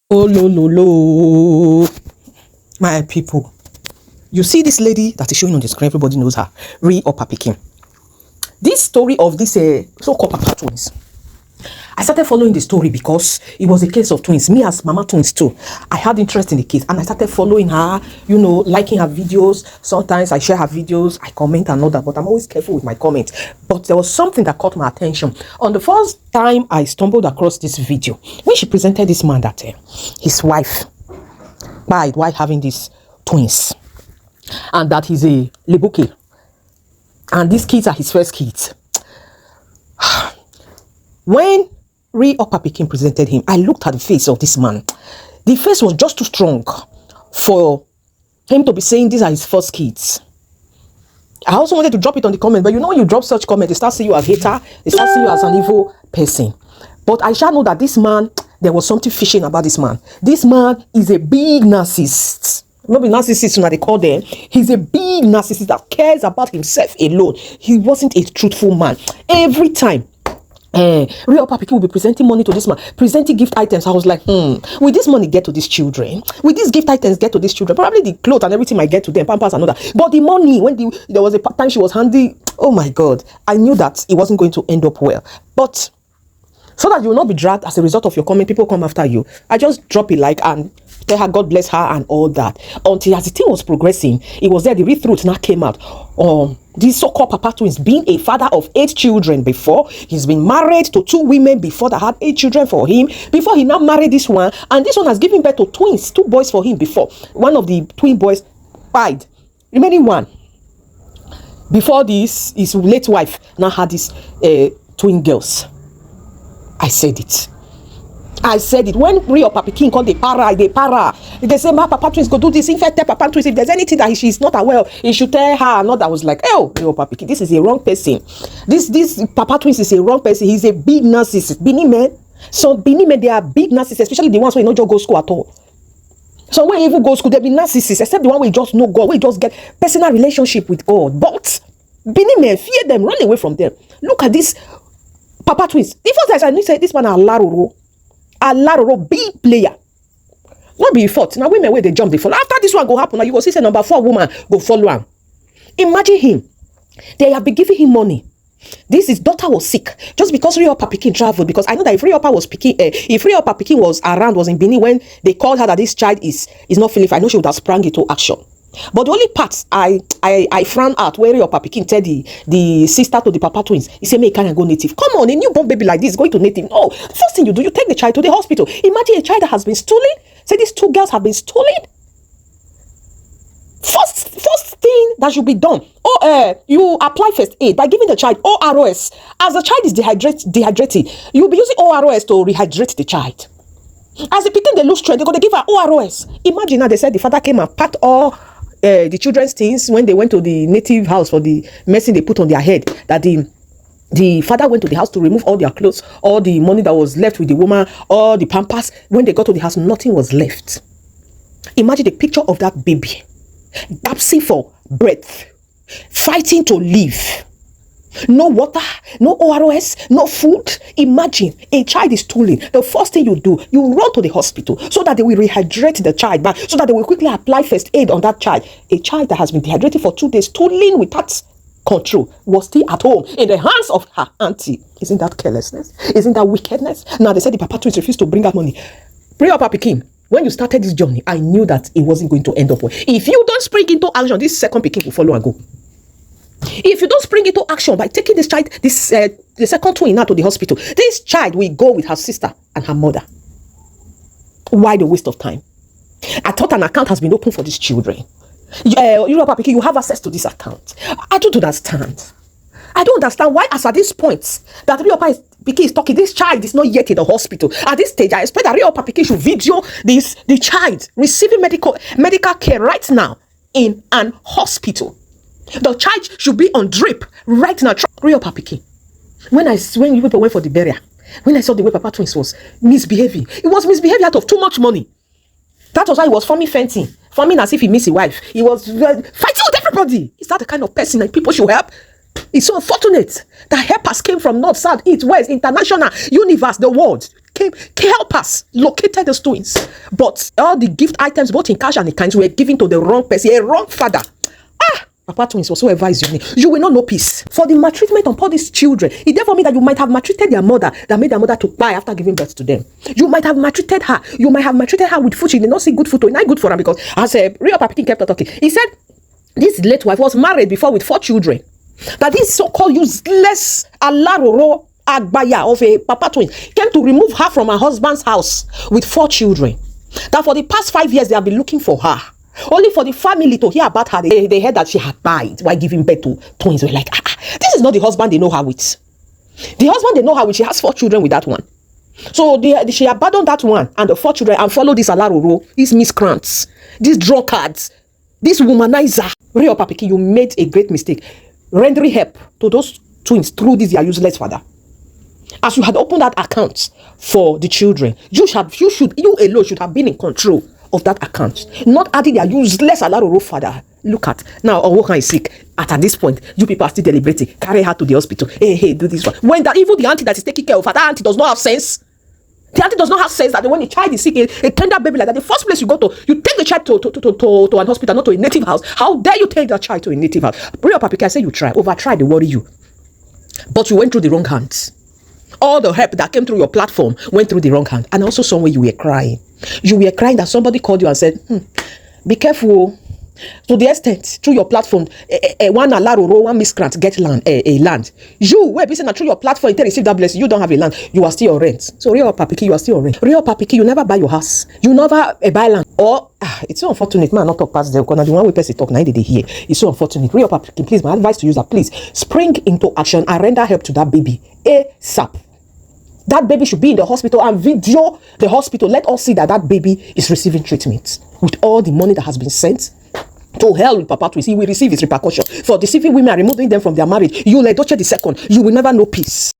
Oh, lo, my people. You see this lady that is showing on the screen, everybody knows her, Realupperpikin. This story of this so-called papa twins. I started following the story because it was a case of twins. Me as mama twins too. I had interest in the case and I started following her, you know, liking her videos. Sometimes I share her videos, I comment and all that, but I'm always careful with my comments. But there was something that caught my attention. On the first time I stumbled across this video, when she presented this man that his wife died while having these twins, and that he's a lebuke, and these kids are his first kids. When Realupperpikin presented him, I looked at the face of this man. The face was just too strong for him to be saying these are his first kids. I also wanted to drop it on the comment, but you know when you drop such comment, they start seeing you as a hater, they start seeing you as an evil person. But I shall know that this man, there was something fishy about this man. This man is a big narcissist. Not be narcissist, they call them. He's a big narcissist that cares about himself alone. He wasn't a truthful man. Every time Realupperpikin will be presenting money to this man, presenting gift items. I was like, will this money get to these children? Will these gift items get to these children? Probably the clothes and everything might get to them, pampers and all that. But the money, when there was a time she was handy, oh my God, I knew that it wasn't going to end up well. But so that you will not be dragged as a result of your comment, people come after you, I just drop a like and tell her God bless her and all that. Until as the thing was progressing, it was there the real truth now came out. This so-called papa twins, being a father of 8 children before, he's been married to 2 women before that had 8 children for him, before he now married this one, and this one has given birth to twins, 2 boys for him before. One of the twin boys died, remaining one. Before this, his late wife now had these twin girls. I said it. When Realupperpikin called the para, they say, my papa twins go do this. In fact, tell papa twins, if there's anything that she's not aware of, he should tell her. Not that was like, oh, Realupperpikin, this is a wrong person. This papa twins is a wrong person. He's a big narcissist. Bini men. So Bini men, they are big narcissists, especially the ones who don't just go school at all. So when you even go school, they be narcissists, except the one who just know God, who just get personal relationship with God. But Bini men, fear them, run away from them. Look at this papa twins. The first time I say this man a laroro big player. Not be fault. Now women where they jump, they follow. After this one go happen, now you go see say number 4 woman go follow him. Imagine him. They have been giving him money. His daughter was sick just because Realupperpikin traveled. Because I know that if Realupperpikin was around, was in Benin when they called her that this child is not feeling fine, I know she would have sprung into action. But the only part I frown at where Realupperpikin tell the sister to the papa twins, he say, make can go native. Come on, a newborn baby like this going to native. No, the first thing you do, you take the child to the hospital. Imagine a child that has been stolen. Say these 2 girls have been stolen. First thing that should be done, you apply first aid by giving the child ORS. As the child is dehydrated, you'll be using ORS to rehydrate the child. As the pikin they lose strength, they're going to give her ORS. Imagine now they said the father came and packed all the children's things when they went to the native house for the medicine they put on their head, that the father went to the house to remove all their clothes, all the money that was left with the woman, all the pampers. When they got to the house, nothing was left. Imagine the picture of that baby, gasping for breath, fighting to live. No water, no ORS, no food. Imagine a child is stolen. The first thing you do, you run to the hospital so that they will rehydrate the child back, so that they will quickly apply first aid on that child. A child that has been dehydrated for 2 days, stolen without control, was still at home in the hands of her auntie. Isn't that carelessness? Isn't that wickedness? Now they said the papa twins refused to bring out money. Realupperpikin, when you started this journey, I knew that it wasn't going to end up well. If you don't spring into action, this second pikin will follow and go. If you don't spring into action by taking this child, the second twin now to the hospital, this child will go with her sister and her mother. Why the waste of time? I thought an account has been opened for these children. Realupperpikin, you have access to this account. I don't understand. I don't understand why, as at this point that Realupperpikin is talking, this child is not yet in the hospital. At this stage, I expect that Realupperpikin should video the child receiving medical care right now in an hospital. The child should be on drip right now. Realupperpikin. When you people went for the burial, when I saw the way papa twins was misbehaving, it was misbehaving out of too much money. That was why he was farming as if he missed his wife. He was fighting with everybody. Is that the kind of person that people should help? It's so unfortunate that helpers came from north, south, east, west, international, universe, the world. Helpers located those twins. But all the gift items, both in cash and in kinds, were given to the wrong person, a wrong father. Papa twins, whatsoever is your name, you will not know peace. For the maltreatment upon these children, it therefore means that you might have maltreated their mother, that made their mother to die after giving birth to them. You might have maltreated her. You might have maltreated her with food. She did not see good food. It's not good for her because, as Realupperpikin kept talking, he said this late wife was married before with 4 children. That this so-called useless Alaroro Agbaya of a Papa twin came to remove her from her husband's house with 4 children. That for the past 5 years they have been looking for her. Only for the family to hear about her, they heard that she had died while giving birth to twins. They were like, this is not the husband they know her with. The husband they know her with, she has 4 children with that one. So she abandoned that one and the 4 children and followed this Alaroro, these miscreants, these drunkards, this womanizer. Realupperpikin, you made a great mistake rendering help to those twins through this their useless father. As you had opened that account for the children, you alone should have been in control of that account, not adding their useless Alaroro father. Look at now, Owokan is sick. At this point, you people are still deliberating. Carry her to the hospital. Hey, do this one. When even the auntie that is taking care of her, that auntie does not have sense. The auntie does not have sense that when a child is sick, a tender baby like that, the first place you go to, you take the child to an hospital, not to a native house. How dare you take that child to a native house? Realupperpikin, I say you try, they worry you, but you went through the wrong hands. All the help that came through your platform went through the wrong hand. And also somewhere you were crying. You were crying that somebody called you and said, be careful. To the extent, through your platform, one Alaroro, one miscreant get land, a land. You, where busy through your platform, you receive that blessing, you don't have a land. You are still on rent. So Realupperpikin, you are still on rent. Realupperpikin, you never buy your house. You never buy land. Or, it's so unfortunate, man, not talk past them, because the one way person talk, now they hear. It's so unfortunate. Realupperpikin, please, my advice to you is that please, spring into action and render help to that baby ASAP. That baby should be in the hospital and video the hospital. Let us see that that baby is receiving treatment with all the money that has been sent. To hell with Papa Twist. He will receive his repercussion for deceiving women and removing them from their marriage. You let Doche the second. You will never know peace.